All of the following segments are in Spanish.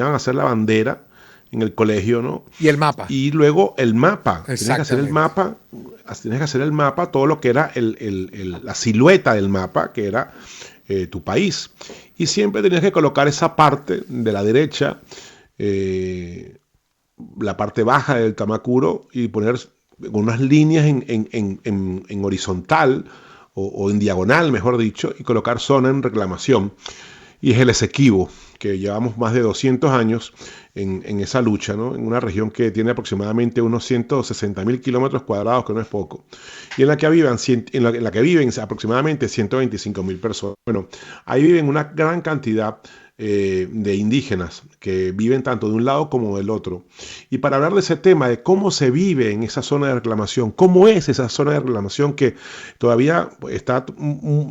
a hacer la bandera en el colegio, ¿no? Y el mapa. Y luego el mapa. Tienes que hacer el Exactamente. mapa, tienes que hacer el mapa, todo lo que era la silueta del mapa, que era tu país. Y siempre tenías que colocar esa parte de la derecha, eh, la parte baja del Kamakuro, y poner unas líneas en horizontal o en diagonal, mejor dicho, y colocar zona en reclamación. Y es el Esequibo, que llevamos más de 200 años esa lucha, ¿no? En una región que tiene aproximadamente unos 160.000 kilómetros cuadrados, que no es poco, y en la que viven aproximadamente 125.000 personas. Bueno, ahí viven una gran cantidad de indígenas que viven tanto de un lado como del otro. Y para hablar de ese tema, de cómo se vive en esa zona de reclamación, cómo es esa zona de reclamación que todavía está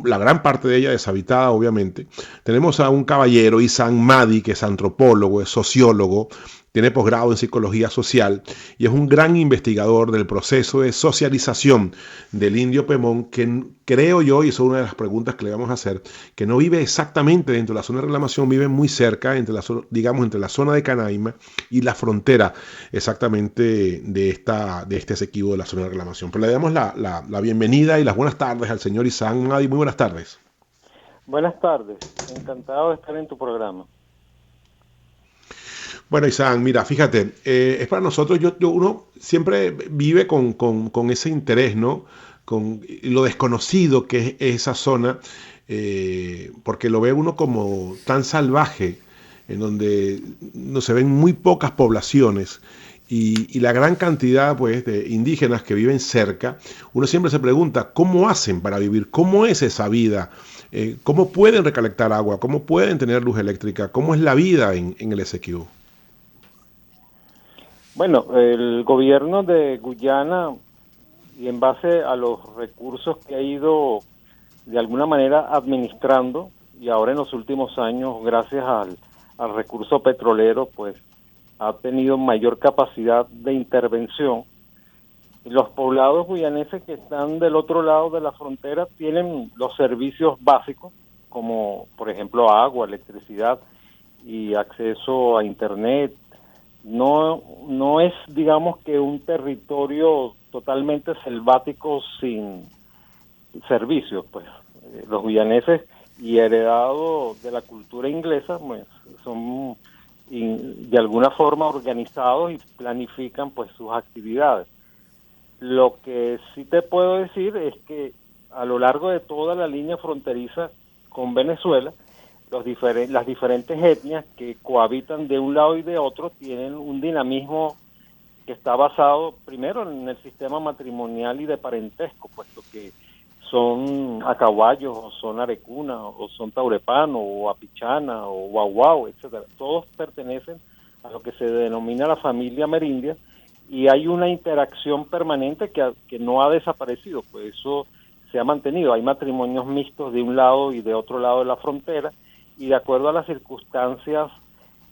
la gran parte de ella deshabitada, obviamente, tenemos a un caballero, Isan Madi, que es antropólogo, es sociólogo, tiene posgrado en psicología social y es un gran investigador del proceso de socialización del indio Pemón, que creo yo, y eso es una de las preguntas que le vamos a hacer, que no vive exactamente dentro de la zona de reclamación, vive muy cerca, digamos, entre la zona de Canaima y la frontera exactamente de este Esequibo de la zona de reclamación. Pero le damos la bienvenida y las buenas tardes al señor Isan Madi. Muy buenas tardes. Buenas tardes, encantado de estar en tu programa. Bueno, Isaac, mira, fíjate, es para nosotros, uno siempre vive con ese interés, ¿no? Con lo desconocido que es esa zona, porque lo ve uno como tan salvaje, en donde no se ven muy pocas poblaciones y la gran cantidad, pues, de indígenas que viven cerca. Uno siempre se pregunta cómo hacen para vivir, cómo es esa vida, cómo pueden recolectar agua, cómo pueden tener luz eléctrica, cómo es la vida en el Esequibo. Bueno, el gobierno de Guyana, y en base a los recursos que ha ido de alguna manera administrando, y ahora en los últimos años, gracias al recurso petrolero, pues ha tenido mayor capacidad de intervención. Y los poblados guyaneses que están del otro lado de la frontera tienen los servicios básicos, como por ejemplo agua, electricidad y acceso a internet. No es, digamos, que un territorio totalmente selvático sin servicios, pues. Los guyaneses, y heredado de la cultura inglesa, pues, son de alguna forma organizados y planifican, pues, sus actividades. Lo que sí te puedo decir es que a lo largo de toda la línea fronteriza con Venezuela, las diferentes etnias que cohabitan de un lado y de otro tienen un dinamismo que está basado primero en el sistema matrimonial y de parentesco, puesto que son acahuayos, o son arecuna, o son taurepano, o apichana, o guaguao, etcétera. Todos pertenecen a lo que se denomina la familia amerindia, y hay una interacción permanente que no ha desaparecido, pues eso se ha mantenido. Hay matrimonios mixtos de un lado y de otro lado de la frontera, y de acuerdo a las circunstancias,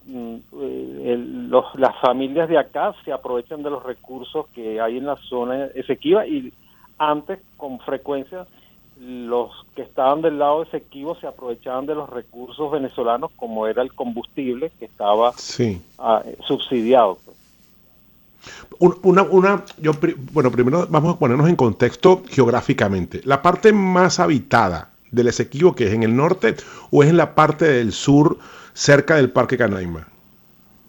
las familias de acá se aprovechan de los recursos que hay en la zona Esequiba, y antes, con frecuencia, los que estaban del lado Esequibo se aprovechaban de los recursos venezolanos, como era el combustible, que estaba Sí. subsidiado, pues. Bueno, primero vamos a ponernos en contexto geográficamente. La parte más habitada del Esequibo, que es en el norte, o es en la parte del sur, cerca del Parque Canaima.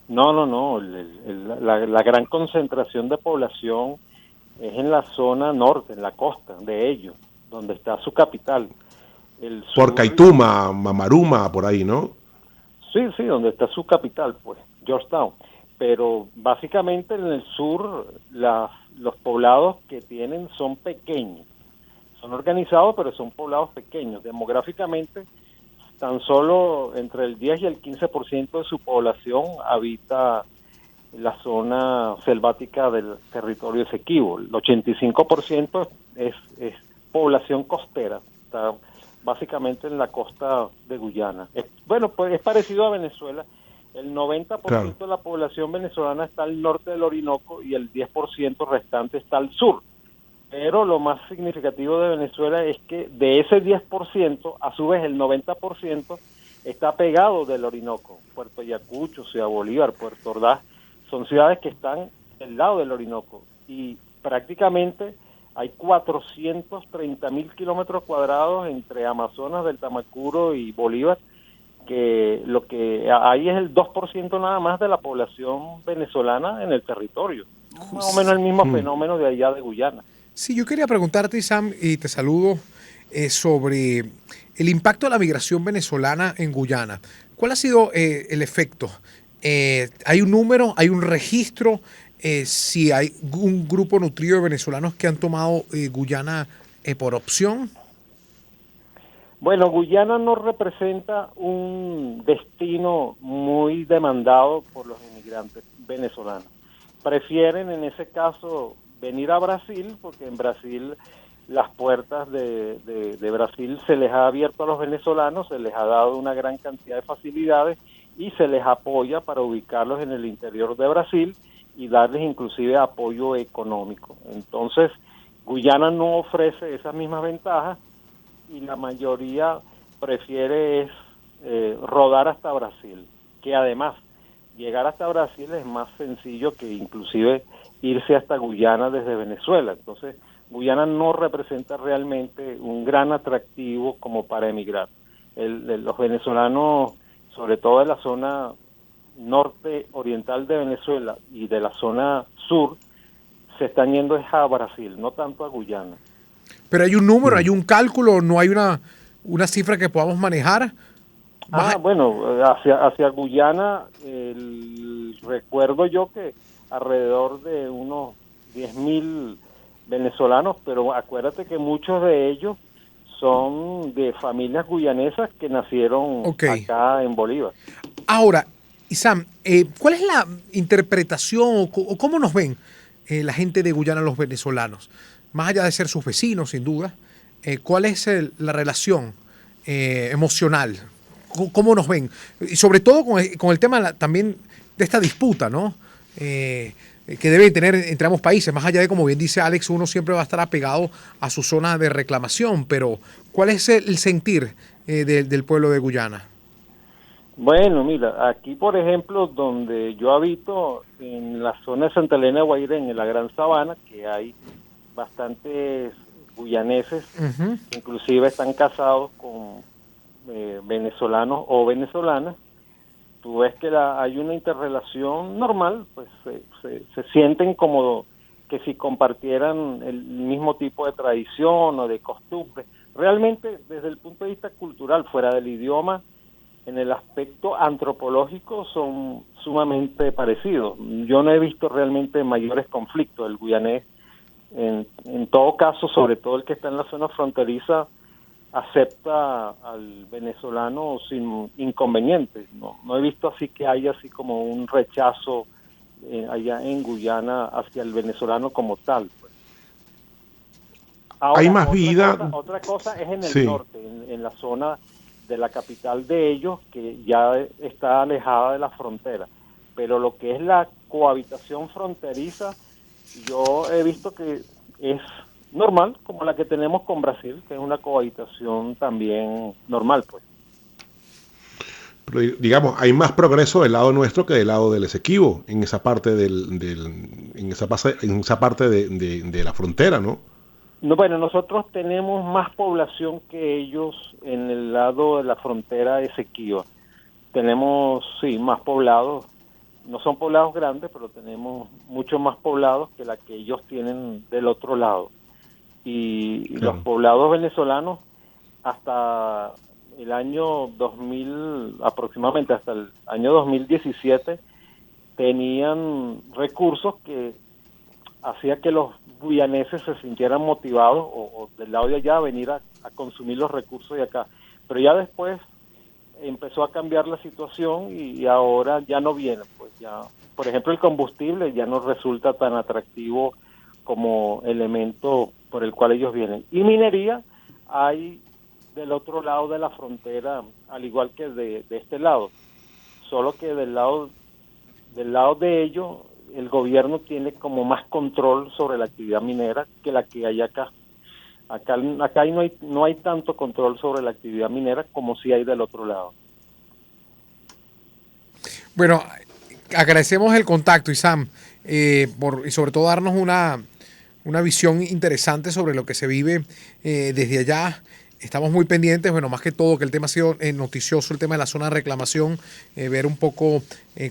No. La gran concentración de población es en la zona norte, en la costa de ellos, donde está su capital. El Por sur, Caituma, Mamaruma, por ahí, ¿no? sí, donde está su capital, pues, Georgetown. Pero básicamente en el sur los poblados que tienen son pequeños. Son organizados, pero son poblados pequeños. Demográficamente, tan solo entre el 10 y el 15% de su población habita la zona selvática del territorio Esequibo. El 85% es población costera. Está básicamente en la costa de Guyana. Bueno, pues es parecido a Venezuela. El 90% Claro. de la población venezolana está al norte del Orinoco y el 10% restante está al sur. Pero lo más significativo de Venezuela es que de ese 10%, a su vez el 90% está pegado del Orinoco. Puerto Ayacucho, Ciudad Bolívar, Puerto Ordaz, son ciudades que están al lado del Orinoco y prácticamente hay 430.000 kilómetros cuadrados entre Amazonas, del Tamacuro y Bolívar, que lo que hay es el 2% nada más de la población venezolana en el territorio. Más o menos el mismo fenómeno de allá de Guyana. Sí, yo quería preguntarte, Sam, y te saludo, sobre el impacto de la migración venezolana en Guyana. ¿Cuál ha sido el efecto? ¿Hay un número, hay un registro? Si hay un grupo nutrido de venezolanos que han tomado Guyana por opción. Bueno, Guyana no representa un destino muy demandado por los inmigrantes venezolanos. Prefieren en ese caso venir a Brasil, porque en Brasil las puertas de Brasil se les ha abierto a los venezolanos, se les ha dado una gran cantidad de facilidades y se les apoya para ubicarlos en el interior de Brasil y darles inclusive apoyo económico. Entonces, Guyana no ofrece esas mismas ventajas y la mayoría prefiere rodar hasta Brasil, que además llegar hasta Brasil es más sencillo que inclusive irse hasta Guyana desde Venezuela. Entonces, Guyana no representa realmente un gran atractivo como para emigrar. Los venezolanos, sobre todo de la zona norte oriental de Venezuela y de la zona sur, se están yendo a Brasil, no tanto a Guyana. Pero hay un número, hay un cálculo, no hay una cifra que podamos manejar. Bueno, hacia Guyana, recuerdo yo que alrededor de unos 10.000 venezolanos, pero acuérdate que muchos de ellos son de familias guyanesas que nacieron acá en Bolívar. Ahora, Isam, ¿cuál es la interpretación o cómo nos ven la gente de Guyana, los venezolanos? Más allá de ser sus vecinos, sin duda, ¿cuál es la relación emocional? ¿Cómo nos ven? Y sobre todo con el tema también de esta disputa, ¿no? Que debe tener entre ambos países. Más allá de, como bien dice Alex, uno siempre va a estar apegado a su zona de reclamación, pero ¿cuál es el sentir del pueblo de Guyana? Bueno, mira, aquí por ejemplo, donde yo habito, en la zona de Santa Elena de Guairén, en la Gran Sabana, que hay bastantes guyaneses, inclusive están casados con venezolanos o venezolanas, tú ves que hay una interrelación normal, pues se sienten como que si compartieran el mismo tipo de tradición o de costumbre. Realmente, desde el punto de vista cultural, fuera del idioma, en el aspecto antropológico son sumamente parecidos. Yo no he visto realmente mayores conflictos. El guyanés, en todo caso, sobre todo el que está en la zona fronteriza, acepta al venezolano sin inconvenientes. No he visto así que haya así como un rechazo allá en Guyana hacia el venezolano como tal. Pues. Ahora, hay más vida. Otra cosa es en el norte, en la zona de la capital de ellos, que ya está alejada de la frontera. Pero lo que es la cohabitación fronteriza, yo he visto que es normal, como la que tenemos con Brasil, que es una cohabitación también normal, pues. Pero, digamos, hay más progreso del lado nuestro que del lado del Esequibo, en esa parte en esa parte de la frontera, ¿no? No, bueno, nosotros tenemos más población que ellos en el lado de la frontera Esequiba. Tenemos, sí, más poblados. No son poblados grandes, pero tenemos mucho más poblados que la que ellos tienen del otro lado. Y los poblados venezolanos hasta el año 2000, aproximadamente hasta el año 2017, tenían recursos que hacía que los guyaneses se sintieran motivados o del lado de allá a venir a consumir los recursos de acá. Pero ya después empezó a cambiar la situación y ahora ya no vienen. Pues ya, por ejemplo, el combustible ya no resulta tan atractivo como elemento por el cual ellos vienen. Y minería hay del otro lado de la frontera, al igual que de este lado, solo que del lado de ellos el gobierno tiene como más control sobre la actividad minera que la que hay acá. Acá no hay tanto control sobre la actividad minera como si hay del otro lado. Bueno, agradecemos el contacto, Isam, y sobre todo darnos una visión interesante sobre lo que se vive desde allá. Estamos muy pendientes, bueno, más que todo que el tema ha sido noticioso, el tema de la zona de reclamación, ver un poco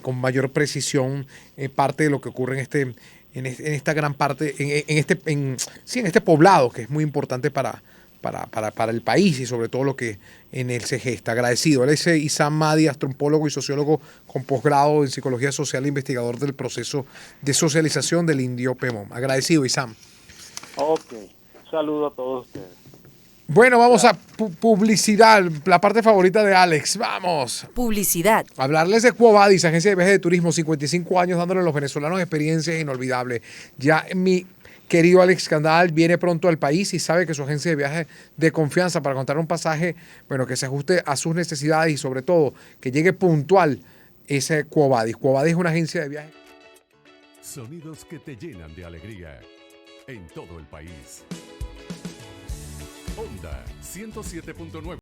con mayor precisión parte de lo que ocurre en esta gran parte, en este poblado que es muy importante para el país y sobre todo lo que en él se gesta. Agradecido. Él es Isam Mahdi, astropólogo y sociólogo con posgrado en psicología social e investigador del proceso de socialización del indio Pemón. Agradecido, Isam. Ok, saludo a todos ustedes. Bueno, vamos a publicidad, la parte favorita de Alex. Vamos. Publicidad. Hablarles de Quo Vadis, agencia de viajes de turismo, 55 años dándole a los venezolanos experiencias inolvidables. Ya mi querido Alex Candal viene pronto al país y sabe que su agencia de viajes de confianza para encontrar un pasaje, bueno, que se ajuste a sus necesidades y sobre todo que llegue puntual ese Quo Vadis. Quo Vadis es una agencia de viajes. Sonidos que te llenan de alegría en todo el país. Onda 107.9.